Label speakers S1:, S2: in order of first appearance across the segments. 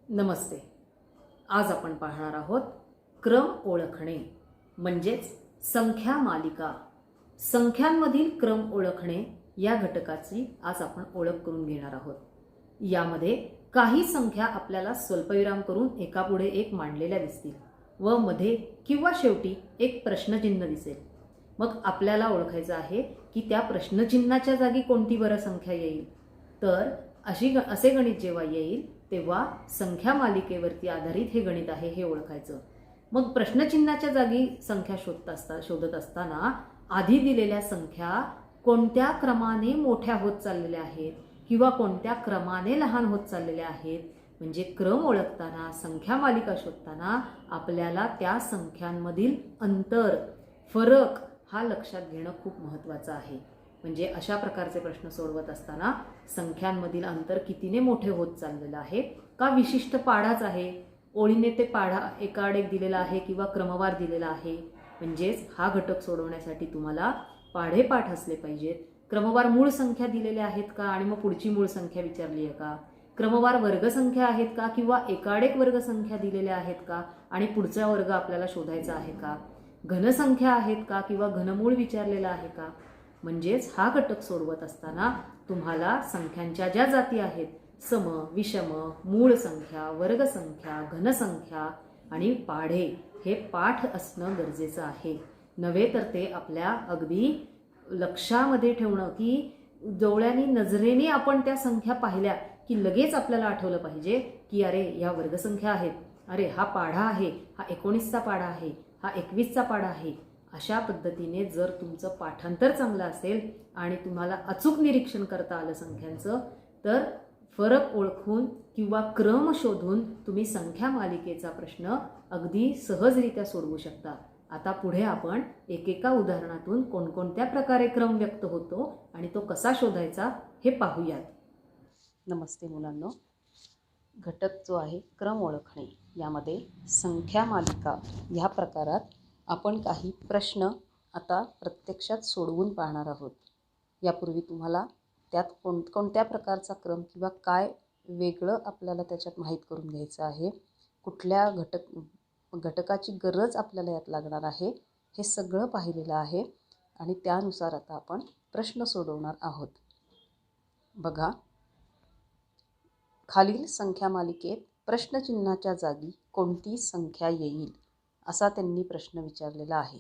S1: नमस्ते. आज आपण पाहणार आहोत क्रम ओळखणे म्हणजेच संख्या मालिका. संख्यांमधील क्रम ओळखणे या घटकाची आज आपण ओळख करून घेणार आहोत. यामध्ये काही संख्या आपल्याला स्वल्पविराम करून एकापुढे एक मांडलेल्या दिसतील व मध्ये किंवा शेवटी एक प्रश्नचिन्ह दिसेल. मग आपल्याला ओळखायचं आहे की त्या प्रश्नचिन्हाच्या जागी कोणती बरं संख्या येईल. तर असे गणित जेव्हा येईल तेव्हा संख्या मालिकेवरती आधारित हे गणित आहे हे ओळखायचं. मग प्रश्नचिन्हाच्या जागी संख्या शोधत असताना आधी दिलेल्या संख्या कोणत्या क्रमाने मोठ्या होत चाललेल्या आहेत किंवा कोणत्या क्रमाने लहान होत चाललेल्या आहेत, म्हणजे क्रम ओळखताना संख्या मालिका शोधताना आपल्याला त्या संख्यांमधील अंतर, फरक हा लक्षात घेणं खूप महत्त्वाचं आहे. म्हणजे अशा प्रकारचे प्रश्न सोडवत असताना संख्यांमधील अंतर कितीने मोठे होत चाललेलं आहे का विशिष्ट पाढाच आहे, ओळीने ते पाढा एकाआड एक दिलेला आहे किंवा क्रमवार दिलेला आहे. म्हणजेच हा घटक सोडवण्यासाठी तुम्हाला पाढे पाठ असले पाहिजेत. क्रमवार मूळ संख्या दिलेल्या आहेत का आणि मग पुढची मूळ संख्या विचारली आहे का, क्रमवार वर्गसंख्या आहेत का किंवा एकाआड एक वर्गसंख्या दिलेल्या आहेत का आणि पुढचा वर्ग आपल्याला शोधायचा आहे का, घनसंख्या आहेत का किंवा घनमूळ विचारलेला आहे का. म्हणजेच हा घटक सोडवत असताना तुम्हाला संख्यांच्या ज्या जाती आहेत सम, विषम, मूळ संख्या, वर्गसंख्या, घनसंख्या आणि पाढे हे पाठ असणं गरजेचं आहे. नव्हे तर ते आपल्या अगदी लक्षामध्ये ठेवणं की डोळ्यांनी नजरेने आपण त्या संख्या पाहिल्या की लगेच आपल्याला आठवलं पाहिजे की अरे ह्या वर्गसंख्या आहेत, अरे हा पाढा आहे, हा 19चा पाढा आहे, हा 21चा पाढा आहे. अशा पद्धतीने जर तुमचं पाठांतर चांगलं असेल आणि तुम्हाला अचूक निरीक्षण करता आलं संख्यांचं, तर फरक ओळखून किंवा क्रम शोधून तुम्ही संख्या मालिकेचा प्रश्न अगदी सहजरित्या सोडवू शकता. आता पुढे आपण एकेका उदाहरणातून कोणकोणत्या प्रकारे क्रम व्यक्त होतो आणि तो कसा शोधायचा हे पाहूयात.
S2: नमस्ते मुलांनो. घटक जो आहे क्रम ओळखणे, यामध्ये संख्या मालिका ह्या प्रकारात आपण काही प्रश्न आता प्रत्यक्षात सोडवून पाहणार आहोत. यापूर्वी तुम्हाला त्यात कोणत्या प्रकारचा क्रम किंवा काय वेगळं आपल्याला त्याच्यात माहीत करून घ्यायचं आहे, कुठल्या घटकाची गरज आपल्याला यात लागणार आहे, हे सगळं पाहिलेलं आहे आणि त्यानुसार आता आपण प्रश्न सोडवणार आहोत. बघा, खालील संख्या मालिकेत प्रश्नचिन्हाच्या जागी कोणती संख्या येईल असा त्यांनी प्रश्न विचारलेला आहे.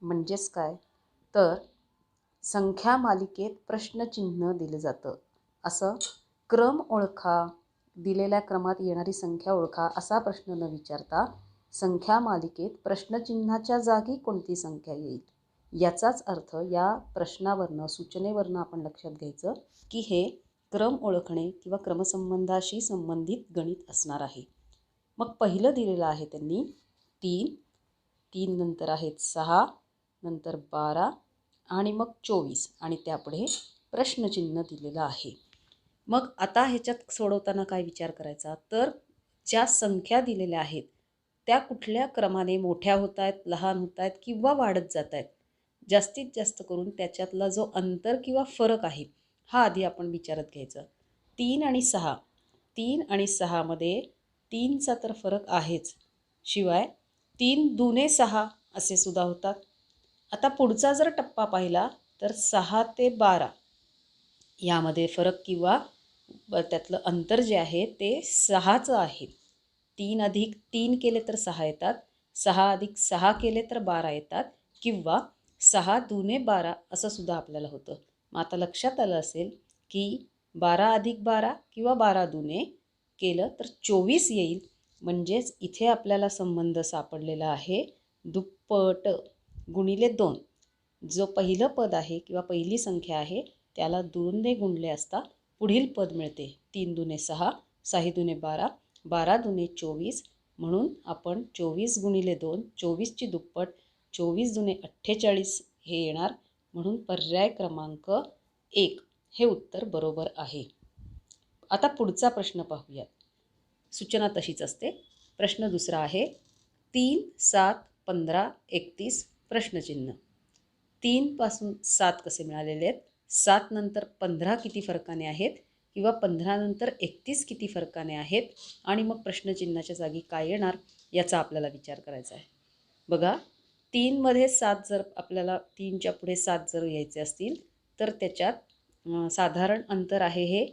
S2: म्हणजेच काय तर संख्या मालिकेत प्रश्नचिन्ह दिलं जातं. असं क्रम ओळखा, दिलेल्या क्रमात येणारी संख्या ओळखा असा प्रश्न न विचारता संख्या मालिकेत प्रश्नचिन्हाच्या जागी कोणती संख्या येईल याचाच अर्थ या प्रश्नावरनं, सूचनेवरनं आपण लक्षात घ्यायचं की हे क्रम ओळखणे किंवा क्रमसंबंधाशी संबंधित गणित असणार आहे. मग पहिलं दिलेलं आहे त्यांनी 3 नंतर आहेत 6, नंतर 12 आणि मग 24 आणि त्यापुढे प्रश्नचिन्ह दिलेलं आहे. मग आता ह्याच्यात सोडवताना काय विचार करायचा तर ज्या संख्या दिलेल्या आहेत त्या कुठल्या क्रमाने मोठ्या होत आहेत, लहान होत आहेत किंवा वाढत जात आहेत, जास्तीत जास्त करून त्याच्यातला जो अंतर किंवा फरक आहे हा आधी आपण विचारत घ्यायचा. 3 आणि 6 मध्ये 3चा तर फरक आहेच, शिवाय 3 दुने 6 असे सुद्धा होतात. आता पुढचा जर टप्पा पाहिला तर 6 ते 12 यामध्ये फरक किंवा त्यातलं अंतर जे आहे ते 6चं आहे. 3 अधिक 3 केले तर 6 येतात, 6 अधिक 6 केले तर 12 येतात किंवा 6 दुने 12 असं सुद्धा आपल्याला होतं. मग आता लक्षात आलं असेल की 12 अधिक 12 किंवा 12 दुने केलं तर 24 येईल. म्हणजेच इथे आपल्याला संबंध सापडलेला आहे दुप्पट गुणिले 2. जो पहिलं पद आहे किंवा पहिली संख्या आहे त्याला 2ने गुणले असता पुढील पद मिळते. 3 दुने 6, 6 दुने 12, 12 दुने 24. म्हणून आपण 24 गुणिले 2, 24ची दुप्पट, 24 दुने 48 हे येणार. म्हणून पर्याय क्रमांक 1 हे उत्तर बरोबर आहे. आता पुढचा प्रश्न पाहूयात. सूचना तशीच असते. प्रश्न दुसरा आहे 3, 7, 15, 31 प्रश्नचिन्ह. 3 पासून 7 कसे मिळालेले आहेत, 7 नंतर 15 किती फरकाने आहेत किंवा 15 नंतर 31 किती फरकाने आहेत आणि मग प्रश्नचिन्हाच्या जागी काय येणार याचा आपल्याला विचार करायचा आहे. बघा, 3मध्ये 7 जर आपल्याला 3च्या पुढे 7 जर यायचे असतील तर त्याच्यात साधारण अंतर आहे हे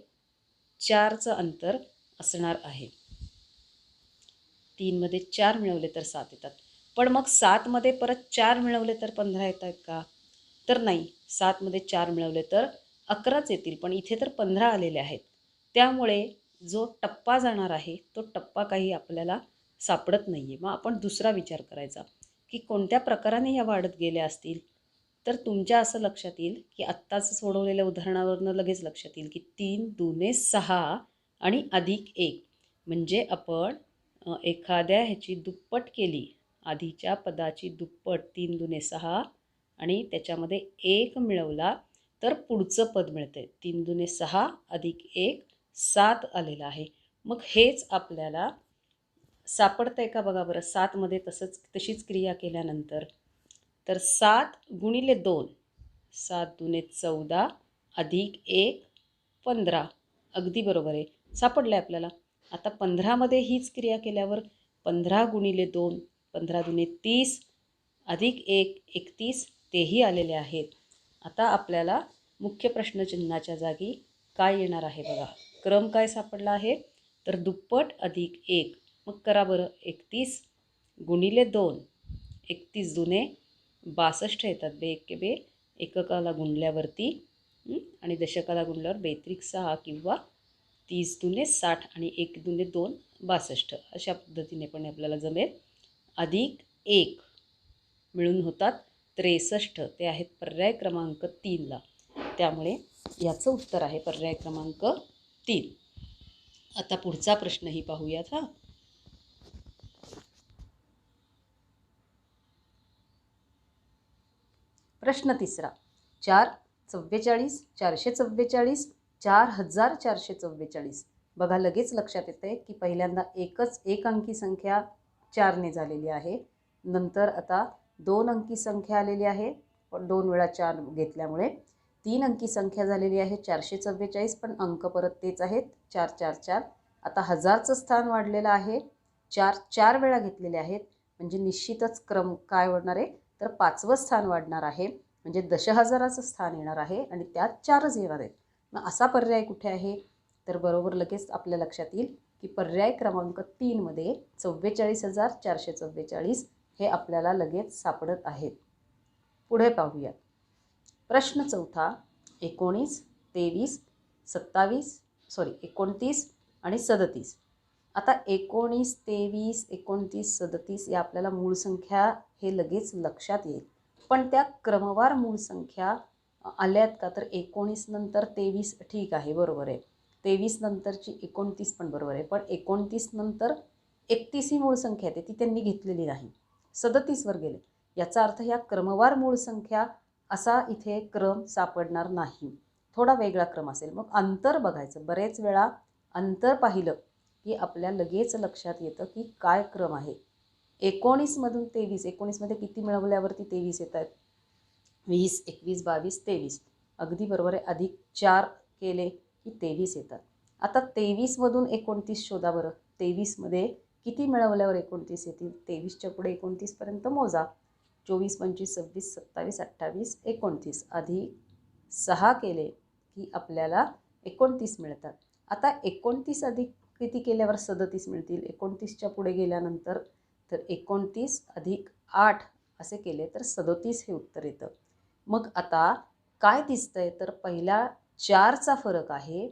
S2: 4चं अंतर असणार आहे. 3मध्ये 4 मिळवले तर 7 येतात. पण मग 7मध्ये परत 4 मिळवले तर 15 येत आहेत का? तर नाही. 7मध्ये 4 मिळवले तर 11च येतील. पण इथे तर 15 आलेले आहेत. त्यामुळे जो टप्पा जाणार आहे तो टप्पा काही आपल्याला सापडत नाही आहे. मग आपण दुसरा विचार करायचा की कोणत्या प्रकाराने ह्या वाढत गेल्या असतील. तर तुमच्या असं लक्षात येईल की आत्ताच सोडवलेल्या उदाहरणावरनं लगेच लक्षात येईल की 3 दुने 6 आणि अधिक 1 म्हणजे आपण एखाद्या ह्याची दुप्पट केली, आधीच्या पदाची दुप्पट 3 दुने 6 आणि त्याच्यामध्ये 1 मिळवला तर पुढचं पद मिळते. 3 दुने 6 अधिक 1 7 आलेलं आहे. मग हेच आपल्याला सापडतंय का बघा बरं. 7मध्ये तशीच क्रिया केल्यानंतर तर 7 गुणिले 2 7 दुने 14 अधिक 1 15 अगदी बरोबर आहे. सापडलं आहे आपल्याला. आता 15मध्ये हीच क्रिया केल्यावर 15 गुणिले 2 15 दुने 30 अधिक 1 31 तेही आलेले आहेत. आता आपल्याला मुख्य प्रश्नचिन्हाच्या जागी काय येणार आहे बघा. क्रम काय सापडला आहे तर दुप्पट अधिक 1. मग करा बरं. 31 गुणिले 2 31 दुने 62 येतात. बे एक बे एककाला गुणल्यावरती आणि दशकाला गुणल्यावर बेत्रिक 6 किंवा 30 दुने 60 आणि 1 दुने 2 62 अशा पद्धतीने पण आपल्याला जमेल. अधिक 1 मिळून होतात 63. ते आहेत पर्याय क्रमांक 3ला. त्यामुळे याचं उत्तर आहे पर्याय क्रमांक 3. आता पुढचा प्रश्नही पाहूयात. प्रश्न 3. 4 44 444 4444. बघा, लगेच लक्षात येते की पहिल्यांदा एक अंकी संख्या 4ने झालेली आहे. नंतर आता 2 अंकी संख्या आलेली आहे, पण 2 वेळा 4 घेतल्यामुळे 3 अंकी संख्या झालेली आहे 444. पण अंक परत तेच आहेत 444. आता हजारचं स्थान वाढलेलं आहे. 4 वेळा घेतलेले आहेत म्हणजे निश्चितच क्रम काय वाढणार आहे तर 5वं स्थान वाढणार आहे. म्हणजे दशहजाराचं स्थान येणार आहे आणि त्यात 4च येणार आहेत. मग असा पर्याय कुठे आहे तर बरोबर लगेच आपल्या लक्षात येईल की पर्याय क्रमांक 3मध्ये 44,444 हे आपल्याला लगेच सापडत आहेत. पुढे पाहूया. प्रश्न 4. 19 23 29 आणि 37. आता 19 23 29 37 या आपल्याला मूळ संख्या हे लगेच लक्षात येईल. पण त्या क्रमवार मूळ संख्या आल्यात का तर 19 नंतर 23 ठीक आहे, बरोबर आहे. 23 नंतरची 29 पण बरोबर आहे. पण 29 नंतर 31 ही मूळ संख्या येते, ती त्यांनी घेतलेली नाही. 37वर गेले. याचा अर्थ ह्या क्रमवार मूळ संख्या असा इथे क्रम सापडणार नाही. थोडा वेगळा क्रम असेल. मग अंतर बघायचं. बरेच वेळा अंतर पाहिलं की आपल्या लगेच लक्षात येतं की काय क्रम आहे. 19मधून 23 19मध्ये किती मिळवल्यावरती 23 येत आहेत 20 21 22 23. अगदी बरोबर आहे. अधिक 4 केले की 23 येतात. आता 23मधून 29 शोधा बरं. 23मध्ये किती मिळवल्यावर 29 येतील. 23च्या पुढे 29पर्यंत मोजा. 24 25 26 27 28 29 अधिक 6 केले की आपल्याला 29 मिळतात. आता 29 अधिक किती केल्यावर 37 मिळतील. 29च्या पुढे गेल्यानंतर तर 29 अधिक 8 असे केले तर 37 हे उत्तर येतं. मग आता काय दिसतंय तर पहिला 4चा फरक आहे,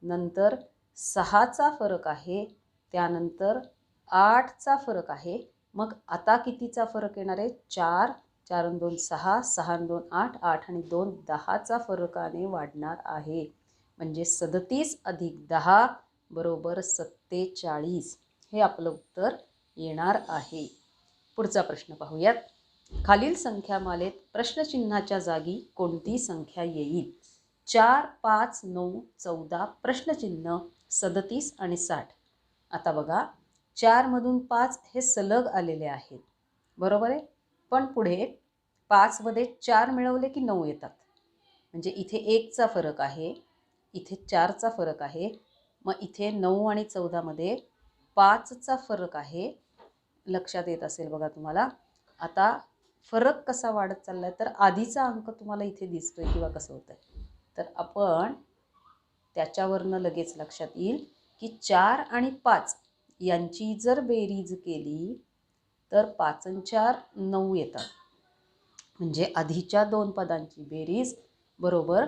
S2: नंतर 6चा फरक आहे, त्यानंतर 8चा फरक आहे. मग आता कितीचा फरक येणार आहे 4 4 आणि 2 6 6 आणि 2 8 8 आणि 2 10चा फरकाने वाढणार आहे. म्हणजे 37 अधिक 10 बरोबर 47 हे आपलं उत्तर येणार आहे. पुढचा प्रश्न पाहूयात. खालील संख्यामालेत प्रश्नचिन्हाच्या जागी कोणती संख्या येईल. 4 5 9 14 प्रश्नचिन्ह 37 आणि 60. आता बघा, 4मधून 5 हे सलग आलेले आहेत, बरोबर आहे. पण पुढे 5मध्ये 4 मिळवले की 9 येतात. म्हणजे इथे 1चा फरक आहे. इथे 4चा फरक आहे. मग इथे 9 आणि 14मध्ये 5चा फरक आहे. लक्षात येत असेल बघा तुम्हाला. आता फरक कसा वाढत चालला आहे, तर आधीचा अंक तुम्हाला इथे दिसतोय किंवा कसं होतं आहे, तर आपण त्याच्यावरनं लगेच लक्षात येईल की 4 आणि 5 यांची जर बेरीज केली तर 5 आणि 4 9 येतात. म्हणजे आधीच्या 2 पदांची बेरीज बरोबर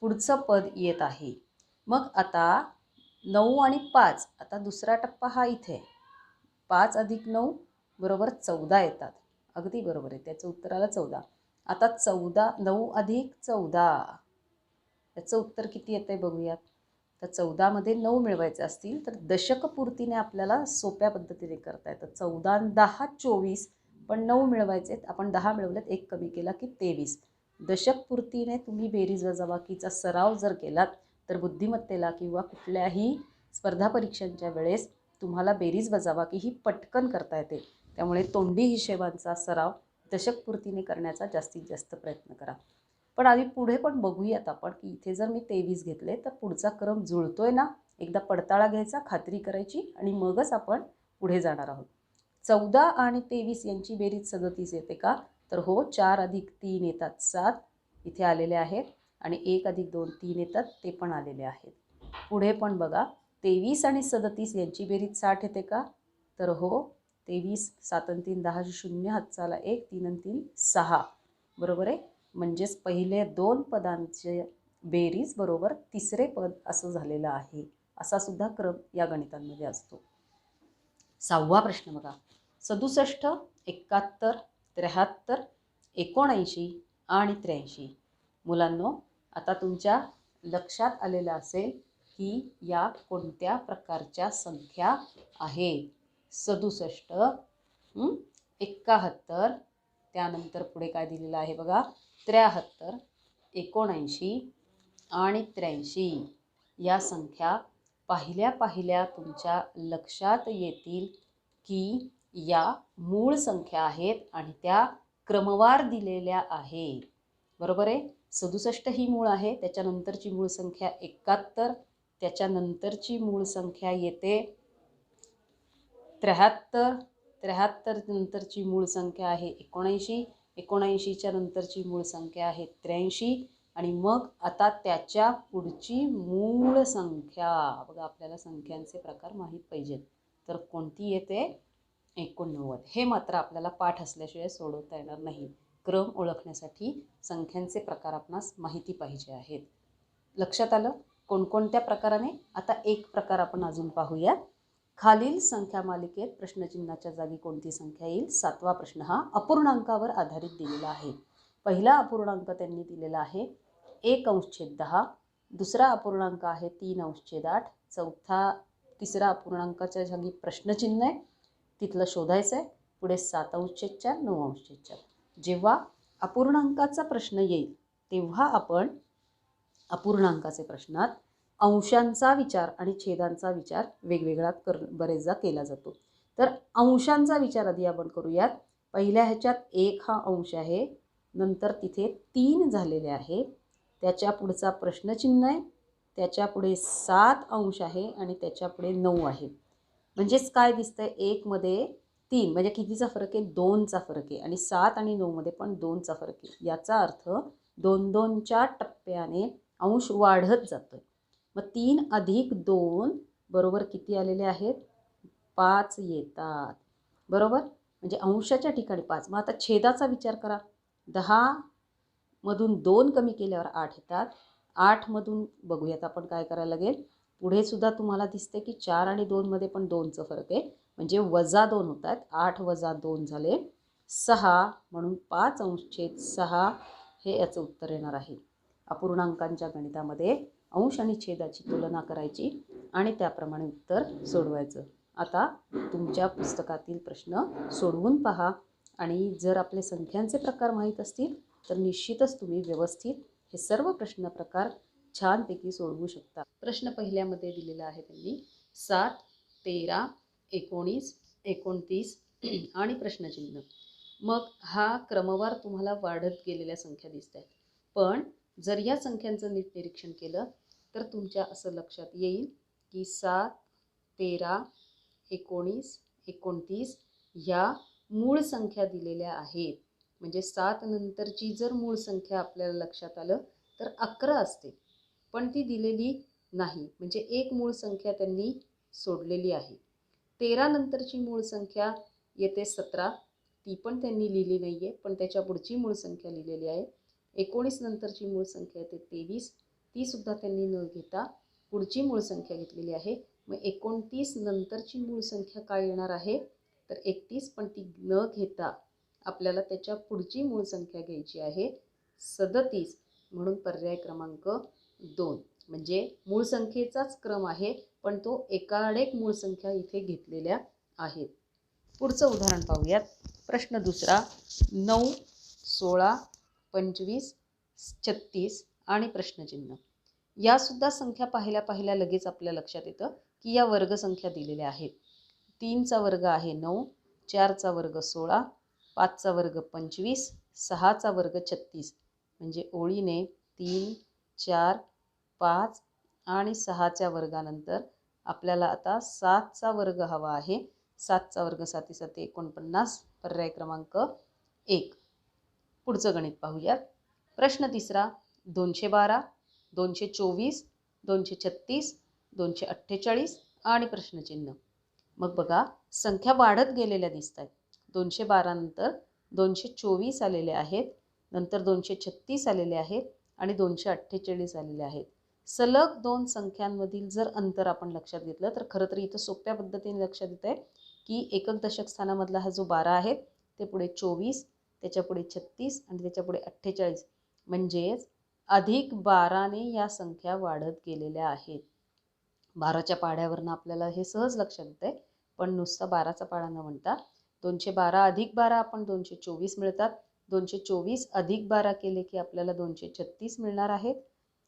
S2: पुढचं पद येत आहे. मग आता 9 आणि 5, आता दुसरा टप्पा हा इथे 5 अधिक 9 बरोबर 14 येतात. अगदी बरोबर आहे, त्याचं उत्तर आलं 14. आता 9 अधिक 14 याचं उत्तर किती येतं आहे बघूयात. तर 14मध्ये 9 मिळवायचे असतील तर दशकपूर्तीने आपल्याला सोप्या पद्धतीने करता येतं. 14 आणि 10 24, पण 9 मिळवायचे, आपण 10 मिळवलेत, एक कमी केला की 23. दशकपूर्तीने तुम्ही बेरीज वजाबाकीचा सराव जर केलात तर बुद्धिमत्तेला किंवा कुठल्याही स्पर्धा परीक्षांच्या वेळेस तुम्हाला बेरीज वजाबाकी ही पटकन करता येते. त्यामुळे तोंडी हिशेबांचा सराव दशकपूर्तीने करण्याचा जास्तीत जास्त प्रयत्न करा. पण आधी पुढे पण बघूयात आपण की इथे जर मी 23 घेतले तर पुढचा क्रम जुळतोय ना, एकदा पडताळा घ्यायचा, खात्री करायची आणि मगच आपण पुढे जाणार आहोत. 14 आणि 23 यांची बेरीज 37 येते का, तर हो. 4 अधिक 3 येतात 7 इथे आलेले आहेत आणि 1 अधिक 2 3 येतात, ते पण आलेले आहेत. पुढे पण बघा, 23 आणि 37 यांची बेरीज 60 येते का, तर हो. 23 7 आणि 3 10 0 हातचा आला 1 3 आणि 3 6 बरोबर आहे. म्हणजेच पहिले 2 पदांचे बेरीज बरोबर तिसरे पद असं झालेलं आहे. असा सुद्धा क्रम या गणितांमध्ये असतो. 6वा प्रश्न बघा. 67 71 73 79 आणि 83. मुलांनो, आता तुमच्या लक्षात आलेलं असेल की या कोणत्या प्रकारच्या संख्या आहेत. 67 71, त्यानंतर पुढे काय दिलेलं आहे बघा, 73 79 आणि 83 या संख्या पाहिल्या तुमच्या लक्षात येतील की या मूळ संख्या आहेत आणि त्या क्रमवार दिलेल्या आहेत. बरोबर आहे. 67 ही मूळ आहे, त्याच्यानंतरची मूळ संख्या 71, त्याच्यानंतरची मूळ संख्या येते 73, 73 नंतरची मूळ संख्या आहे 79, 79च्या नंतरची मूळ संख्या आहे 83 आणि मग आता त्याच्या पुढची मूळ संख्या बघा. आपल्याला संख्यांचे प्रकार माहीत पाहिजेत, तर कोणती येते 89. हे मात्र आपल्याला पाठ असल्याशिवाय सोडवता येणार नाही. क्रम ओळखण्यासाठी संख्यांचे प्रकार आपणास माहिती पाहिजे आहेत. लक्षात आलं कोणकोणत्या प्रकाराने. आता एक प्रकार आपण अजून पाहूया. खालील संख्या मालिकेत प्रश्नचिन्हाच्या जागी कोणती संख्या येईल. 7वा प्रश्न हा अपूर्णांकावर आधारित दिलेला आहे. पहिला अपूर्णांक त्यांनी दिलेला आहे 1/10, दुसरा अपूर्णांक आहे 3/8, तिसरा अपूर्णांकाच्या जागी प्रश्नचिन्ह आहे, तिथलं शोधायचं आहे. पुढे 7/4 9/4. जेव्हा अपूर्णांकाचा प्रश्न येईल तेव्हा आपण अपूर्णांकाचे प्रश्नात अंशांचा विचार आणि छेदांचा विचार वेगवेगळा बरेचदा केला जातो. तर अंशांचा विचार आधी आपण करूयात. पहिल्या ह्याच्यात 1 हा अंश आहे, नंतर तिथे 3 झालेले आहे, त्याच्या पुढचा प्रश्नचिन्ह आहे, त्याच्या पुढे 7 अंश आहे आणि त्याच्या पुढे 9 आहे. म्हणजेच काय दिसतंय, 1 मध्ये 3 म्हणजे कितीचा फरक आहे, 2चा फरक आहे आणि 7 आणि 9 मध्ये पण 2चा फरक आहे. याचा अर्थ 2-2च्या टप्प्याने अंश वाढत जातोय. मग 3 अधिक 2 बरोबर किती आलेले आहेत, 5 येतात. बरोबर, म्हणजे अंशाच्या ठिकाणी 5. मग आता छेदाचा विचार करा. 10मधून 2 कमी केल्यावर 8 येतात. 8मधून बघूयात आपण काय करायला लागेल. पुढे सुद्धा तुम्हाला दिसते की 4 आणि 2 मध्ये पण 2चा फरक आहे, म्हणजे -2 होत आहेत. 8 - 2 झाले 6, म्हणून 5/6 हे याचं उत्तर येणार आहे. अपूर्णांकांच्या गणितामध्ये अंश आणि छेदाची तुलना करायची आणि त्याप्रमाणे उत्तर सोडवायचं. आता तुमच्या पुस्तकातील प्रश्न सोडवून पहा आणि जर आपले संख्यांचे प्रकार माहीत असतील तर निश्चितच तुम्ही व्यवस्थित हे सर्व प्रश्न प्रकार छानपैकी सोडवू शकता. प्रश्न पहिल्यामध्ये दिलेला आहे त्यांनी 7 13 19 29 आणि प्रश्नचिन्ह. मग हा क्रमवार तुम्हाला वाढत गेलेल्या संख्या दिसत आहेत. पण जर या संख्यांचं नीट निरीक्षण केलं तर तुमच्या असं लक्षात येईल की 7, 13, 19, 29 ह्या मूळ संख्या दिलेल्या आहेत. म्हणजे 7 नंतरची जर मूळ संख्या आपल्याला लक्षात आलं तर 11 असते, पण ती दिलेली नाही, म्हणजे एक मूळ संख्या त्यांनी सोडलेली आहे. 13 नंतरची मूळ संख्या येते 17, ती पण त्यांनी लिहिली नाही आहे, पण त्याच्या पुढची मूळ संख्या लिहिलेली आहे. 19 नंतरची मूळ संख्या येते 23, ती सुद्धा त्यांनी न घेता पुढची मूळ संख्या घेतलेली आहे. मग 29 नंतरची मूळ संख्या काय येणार आहे तर 31, पण ती न घेता आपल्याला त्याच्या पुढची मूळ संख्या घ्यायची आहे 37, म्हणून पर्याय क्रमांक 2. म्हणजे मूळ संख्येचाच क्रम आहे, पण तो एकाआड मूळ संख्या इथे घेतलेल्या आहेत. पुढचं उदाहरण पाहूयात. प्रश्न दुसरा. 9, 16, 25, 36 आणि प्रश्नचिन्ह. यासुद्धा संख्या पाहिल्या लगेच आपल्या लक्षात येतं की या वर्गसंख्या दिलेल्या आहेत. 3चा वर्ग आहे 9, 4चा वर्ग 16, 5चा वर्ग 25, 6चा वर्ग 36. म्हणजे ओळीने 3, 4, 5 आणि 6च्या वर्गानंतर आपल्याला आता 7चा वर्ग हवा आहे. 7चा वर्ग 7 7 49, पर्याय क्रमांक 1. पुढचं गणित पाहूयात. प्रश्न तिसरा. 212, 224, 236, 248 आणि प्रश्नचिन्ह. मग बघा, संख्या वाढत गेलेल्या दिसत आहेत. 212 नंतर 224 आलेले आहेत, नंतर 236 आलेले आहेत आणि 248 आलेले आहेत. सलग दोन संख्यांमधील जर अंतर आपण लक्षात घेतलं तर खरं तर इथं सोप्या पद्धतीने लक्षात येत आहे की एकक दशक स्थानामधला हा जो 12 आहे ते पुढे 24, त्याच्या पुढे 36 आणि त्याच्या पुढे 48. म्हणजेच अधिक 12ने या संख्या वाढत गेलेल्या आहेत. 12च्या पाढ्यावरनं आपल्याला हे सहज लक्षात येत आहे, पण नुसता 12चा पाढा न म्हणता 212 अधिक 12 आपण 224 मिळतात. 224 अधिक 12 केले की आपल्याला 236 मिळणार आहेत.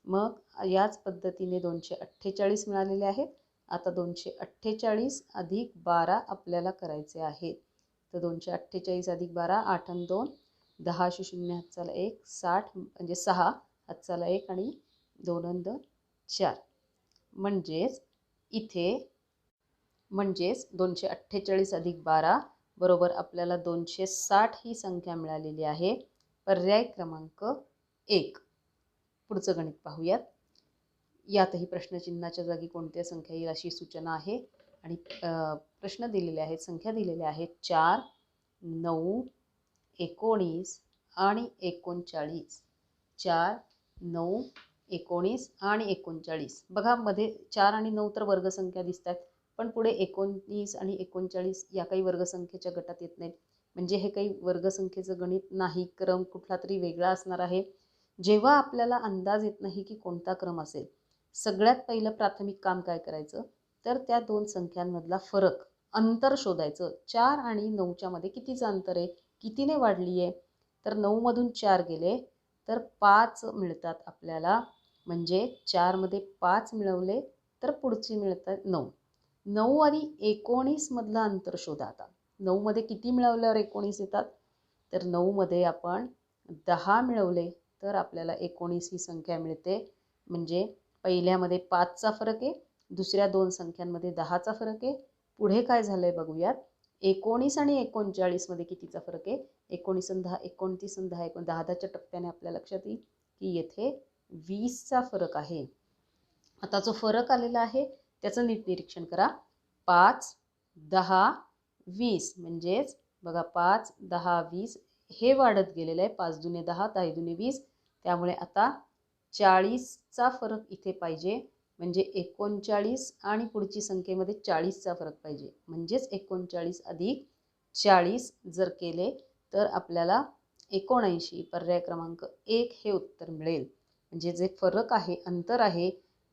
S2: मग याच पद्धतीने 248 मिळालेले आहेत. आता 248 अधिक 12 आपल्याला करायचे आहेत. तर 248 अधिक 12, 8 आणि 2, 10 0 हातचाला 1, 60 म्हणजे 6 हातचाला 1 आणि 2 आणि 2 4. म्हणजेच इथे 248 अधिक 12 बरोबर आपल्याला 260 ही संख्या मिळालेली आहे. पर्याय क्रमांक 1. पुढचं गणित पाहूयात. यातही प्रश्नचिन्हाच्या जागी कोणत्या संख्या येईल अशी सूचना आहे आणि प्रश्न दिलेले आहेत, संख्या दिलेल्या आहेत 4, 9, 19 आणि 39. 4, 9, 19 आणि 39. बघा, मध्ये 4 आणि 9 तर वर्गसंख्या दिसतात, पण पुढे 19 आणि 39 या काही वर्गसंख्येच्या गटात येत नाहीत. म्हणजे हे काही वर्गसंख्येचं गणित नाही, क्रम कुठला तरी वेगळा असणार आहे. जेव्हा आपल्याला अंदाज येत नाही की कोणता क्रम असेल, सगळ्यात पहिलं प्राथमिक काम काय करायचं तर त्या दोन संख्यांमधला फरक, अंतर शोधायचं. 4 आणि 9च्या मध्ये कितीचं अंतर आहे, कितीने वाढली आहे, तर 9 मधून 4 गेले तर 5 मिळतात आपल्याला. म्हणजे 4 मध्ये 5 मिळवले तर पुढचे मिळतात 9. 9 आणि 19 मधलं अंतर शोधा. आता 9 मध्ये किती मिळवल्यावर 19 येतात, तर 9 मध्ये आपण 10 मिळवले तर आपल्याला 19 ही संख्या मिळते. म्हणजे पहिल्यामध्ये 5चा फरक आहे, दुसऱ्या दोन संख्यांमध्ये 10चा फरक आहे. पुढे काय झालंय बघूयात. 19 आणि 39 मध्ये कितीचा फरक आहे, 19 आणि 10, 29 आणि 10, 10च्या टप्प्याने आपल्या लक्षात येईल की येथे 20चा फरक आहे. आता जो फरक आलेला आहे त्याचं नीट निरीक्षण करा. 5, 10, 20. म्हणजेच बघा, 5, 10, 20 हे वाढत गेलेलं आहे. 5 दुने 10, 10 दुने 20. त्यामुळे आता 40चा फरक इथे पाहिजे. म्हणजे 39 आणि पुढची संख्येमध्ये 40चा फरक पाहिजे. म्हणजेच 39 अधिक 40 जर केले तर आपल्याला 79, पर्याय क्रमांक 1 हे उत्तर मिळेल. म्हणजे जे फरक आहे, अंतर आहे,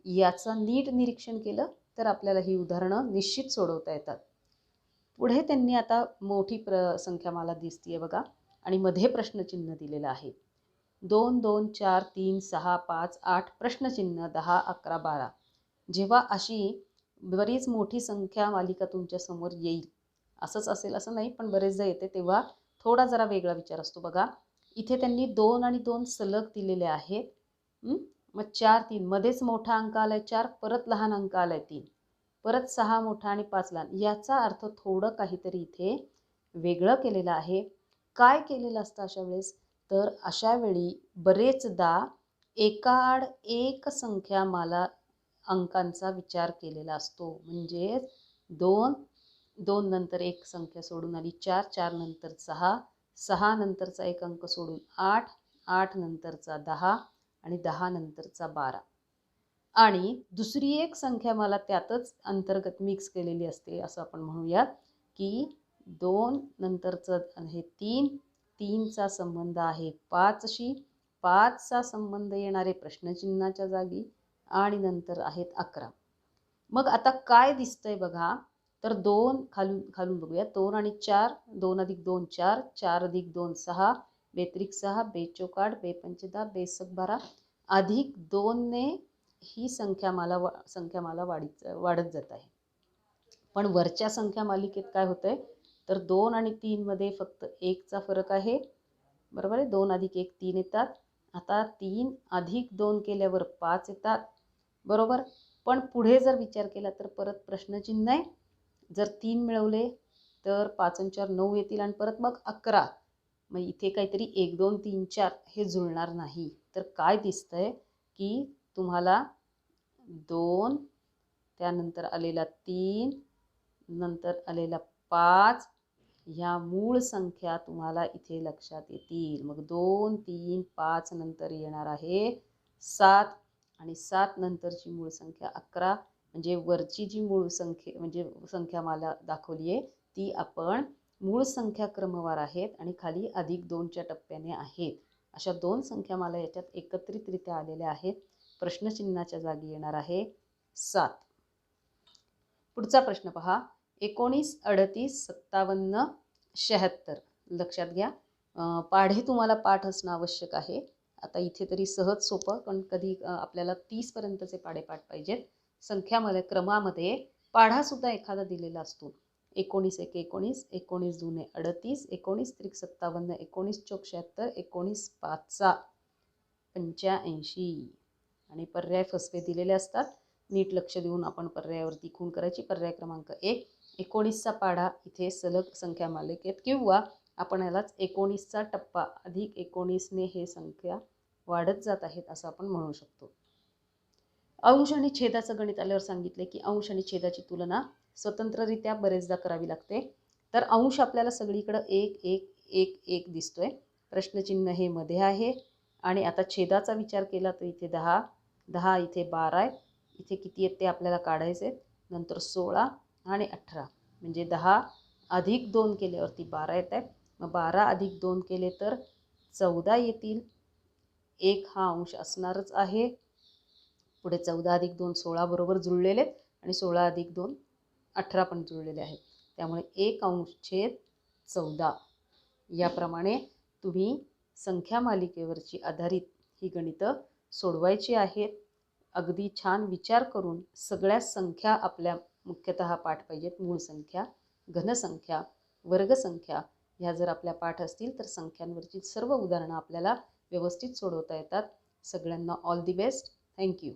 S2: याचं नीट निरीक्षण केलं तर आपल्याला ही उदाहरणं निश्चित सोडवता येतात. पुढे त्यांनी आता मोठी संख्या मला दिसतीये बघा, आणि मध्ये प्रश्नचिन्ह दिलेलं आहे. 2, 2, 4, 3, 6, 5, 8, प्रश्नचिन्ह 10, 11, 12. जेव्हा अशी बरीच मोठी संख्या मालिका तुमच्या समोर येईल, असंच असेल असं नाही, पण बरेचदा येते, तेव्हा थोडा जरा वेगळा विचार असतो. बघा, इथे त्यांनी 2 आणि 2 सलग दिलेले आहेत. मग 4 3 मध्येच मोठा अंक आलाय 4, परत लहान अंक आलाय 3, परत 6 मोठा आणि 5 लहान. याचा अर्थ थोडं काहीतरी इथे वेगळं केलेलं आहे. काय केलेलं असतं अशा वेळेस? तर अशा वेळी बरेचदा एकाआड एक संख्यामाला अंकांचा विचार केलेला असतो. म्हणजेच 2 2 नंतर एक संख्या सोडून आली 4, 4 नंतर 6, 6 नंतरचा एक अंक सोडून 8, 8 नंतरचा 10 आणि 10 नंतरचा 12. आणि दुसरी एक संख्या मला त्यातच अंतर्गत मिक्स केलेली असते, असं आपण म्हणूयात की 2 नंतरचं हे 3, 3चा संबंध आहे 5शी, 5चा संबंध येणारे प्रश्नचिन्हाच्या जागी आणि नंतर आहेत 11. मग आता काय दिसतंय बघा, तर 2 खालून बघूया. 2 आणि 4, 2 अधिक 2 4, 4 अधिक 2 6, बेत्रिक 6, बेचोक 8, बेपंचे 10, बेसक 12, अधिक 2 ने ही संख्यामाला वाढत जात आहे. पण वरच्या संख्या मालिकेत काय होतंय, तर 2 आणि 3 मध्ये फक्त 1चा फरक आहे. बरोबर आहे. 2 अधिक 1 3 येतात. आता 3 अधिक 2 केल्यावर 5 येतात. बरोबर. पण पुढे जर विचार केला तर परत प्रश्नचिन्ह आहे. जर 3 मिळवले तर 5 आणि 4 9 येतील आणि परत मग 11. मग इथे काहीतरी 1 2 3 4 हे जुळणार नाही. तर काय दिसतंय की तुम्हाला 2, त्यानंतर आलेला 3, नंतर आलेला 5 ह्या मूळ संख्या तुम्हाला इथे लक्षात येतील. मग 2 3 5 नंतर येणार आहे 7 आणि 7 नंतरची मूळ संख्या 11. म्हणजे वरची जी मूळ संख्या म्हणजे संख्या मला दाखवली आहे ती आपण मूळ संख्या क्रमवार आहेत आणि खाली अधिक 2च्या टप्प्याने आहेत. अशा 2 संख्या मला याच्यात एकत्रितरित्या आलेल्या आहेत. प्रश्नचिन्हाच्या जागी येणार आहे 7. पुढचा प्रश्न पहा. 19 38 57 76. लक्षात घ्या, पाढे तुम्हाला पाठ असणं आवश्यक आहे. आता इथे तरी सहज सोपं, पण कधी आपल्याला 30 पर्यंतचे पाढे पाठ पाहिजेत. संख्यामध्ये क्रमामध्ये पाढासुद्धा एखादा दिलेला असतो. 19 1 19, 19 2 38, 19 3 57, 19 4 76, 19 5 85 आणि पर्याय फसवे दिलेले असतात. नीट लक्ष देऊन आपण पर्यायावरती खूण करायची. पर्याय क्रमांक 1, 19चा पाढा इथे सलग संख्या मालिकेत किंवा आपण यालाच 19चा टप्पा अधिक 19ने हे संख्या वाढत जात आहेत असं आपण म्हणू शकतो. अंश आणि छेदाचं गणित आल्यावर सांगितले की अंश आणि छेदाची तुलना स्वतंत्ररित्या बरेचदा करावी लागते. तर अंश आपल्याला सगळीकडं 1 1 1 1 दिसतोय. प्रश्नचिन्ह हे मध्ये आहे आणि आता छेदाचा विचार केला तर इथे 10 10 इथे 12 आहे. इथे किती आहेत ते आपल्याला काढायचे आहेत. नंतर 16 आणि 18 म्हणजे 10 अधिक 2 केल्यावरती 12 येत आहेत. मग 12 अधिक 2 केले तर 14 येतील. 1 हा अंश असणारच आहे. पुढे 14 अधिक 2 16 बरोबर जुळलेले आहेत आणि 16 अधिक 2 18 पण जुळलेले आहेत. त्यामुळे 1 अंश छेद 14 याप्रमाणे तुम्ही संख्या मालिकेवरची आधारित ही गणितं सोडवायची आहेत. अगदी छान विचार करून सगळ्या संख्या आपल्या मुख्यतः पाठ पाहिजेत. मूळ संख्या, घनसंख्या, वर्गसंख्या ह्या जर आपल्या पाठ असतील तर संख्यांवरची सर्व उदाहरणं आपल्याला व्यवस्थित सोडवता येतात. सगळ्यांना ऑल दी बेस्ट. थँक्यू.